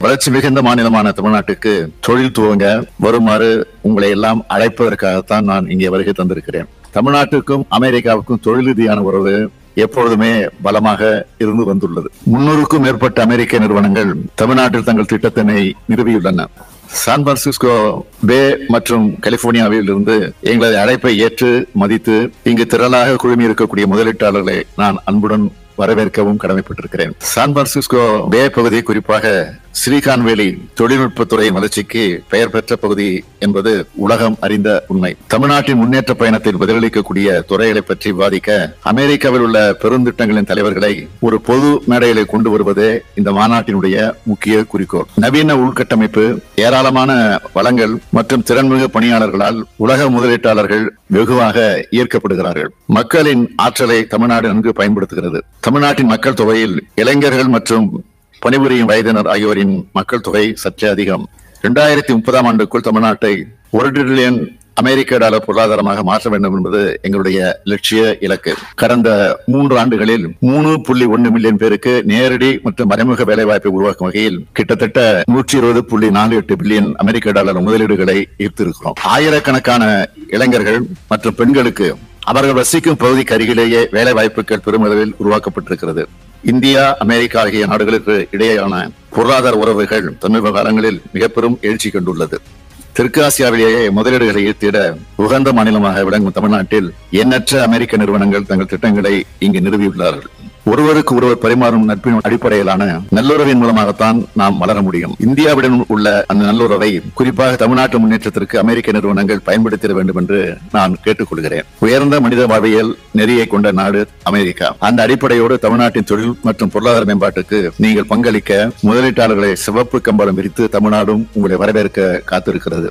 வளர்ச்சி மிகுந்த மாநிலமான தமிழ்நாட்டுக்கு தொழில் துவங்க வருமாறு உங்களை எல்லாம் அழைப்பதற்காகத்தான் நான் இங்கே வருகை தந்திருக்கிறேன். தமிழ்நாட்டுக்கும் அமெரிக்காவுக்கும் தொழில் ரீதியான உறவு எப்பொழுதுமே பலமாக இருந்து வந்துள்ளது. 300க்கும் மேற்பட்ட அமெரிக்க நிறுவனங்கள் தமிழ்நாட்டில் தங்கள் திட்டத்தினை நிறுவியுள்ளன. சான் பிரான்சிஸ்கோ பே மற்றும் கலிபோர்னியாவில் இருந்து எங்களது அழைப்பை ஏற்று மதித்து இங்கு திரளாக குழுமி இருக்கக்கூடிய முதலீட்டாளர்களை நான் அன்புடன் வரவேற்கவும் கடமைப்பட்டிருக்கிறேன். சான் பிரான்சிஸ்கோ பே பகுதி, குறிப்பாக சிலிகான் வேலி தொழில்நுட்பத்துறை வளர்ச்சிக்கு பெயர் பெற்ற பகுதி என்பது உலகம் அறிந்த உண்மை. தமிழ்நாட்டின் முன்னேற்ற பயணத்தில் பதிலளிக்கக்கூடிய துறைகளை பற்றி விவாதிக்க அமெரிக்காவில் உள்ள பெருந்திட்டங்களின் தலைவர்களை ஒரு பொது மேடைகளை கொண்டு வருவதே இந்த மாநாட்டினுடைய முக்கிய குறிக்கோள். நவீன உள்கட்டமைப்பு, ஏராளமான வளங்கள் மற்றும் திறன்மிகு பணியாளர்களால் உலக முதலீட்டாளர்கள் வெகுவாக ஈர்க்கப்படுகிறார்கள். மக்களின் ஆற்றலை தமிழ்நாடு நன்கு பயன்படுத்துகிறது. தமிழ்நாட்டின் மக்கள் தொகையில் இளைஞர்கள் மற்றும் பணிபுரியும் வயதினர் ஆகியோரின் மக்கள் தொகை சற்றே அதிகம். 2030 ஆண்டுக்குள் தமிழ்நாட்டை $1 டிரில்லியன் அமெரிக்க டாலர் பொருளாதாரமாக மாற்ற வேண்டும் என்பது எங்களுடைய லட்சிய இலக்கு. கடந்த 3 ஆண்டுகளில் 3.1 மில்லியன் பேருக்கு நேரடி மற்றும் மறைமுக வேலைவாய்ப்பை உருவாக்கும் வகையில் கிட்டத்தட்ட 120.48 பில்லியன் அமெரிக்க டாலர் முதலீடுகளை ஈர்த்திருக்கிறோம். ஆயிரக்கணக்கான இளைஞர்கள் மற்றும் பெண்களுக்கு அவர்கள் வசிக்கும் பகுதிக்கு அருகிலேயே வேலை வாய்ப்புகள் பெருமளவில் உருவாக்கப்பட்டிருக்கிறது. இந்தியா, அமெரிக்கா ஆகிய நாடுகளுக்கு இடையேயான பொருளாதார உறவுகள் சமீப காலங்களில் மிக பெரும் எழுச்சி கண்டுள்ளது. தெற்கு ஆசியாவிலேயே முதலீடுகளை ஈர்த்திட உகந்த மாநிலமாக விளங்கும் தமிழ்நாட்டில் எண்ணற்ற அமெரிக்க நிறுவனங்கள் தங்கள் திட்டங்களை இங்கு நிறுவியுள்ளார்கள். ஒருவருக்கு ஒருவர் பரிமாறும் நட்பின் அடிப்படையிலான நல்லுறவின் மூலமாகத்தான் நாம் வளர முடியும். இந்தியாவுடன் உள்ள அந்த நல்லுறவை குறிப்பாக தமிழ்நாட்டு முன்னேற்றத்திற்கு அமெரிக்க நிறுவனங்கள் பயன்படுத்திட வேண்டும் என்று நான் கேட்டுக்கொள்கிறேன். உயர்ந்த மனித வாழ்வியல் நெறியை கொண்ட நாடு அமெரிக்கா. அந்த அடிப்படையோடு தமிழ்நாட்டின் தொழில் மற்றும் பொருளாதார மேம்பாட்டுக்கு நீங்கள் பங்களிக்க முதலீட்டாளர்களை சிவப்பு கம்பளம் விரித்து தமிழ்நாடும் உங்களை வரவேற்க காத்திருக்கிறது.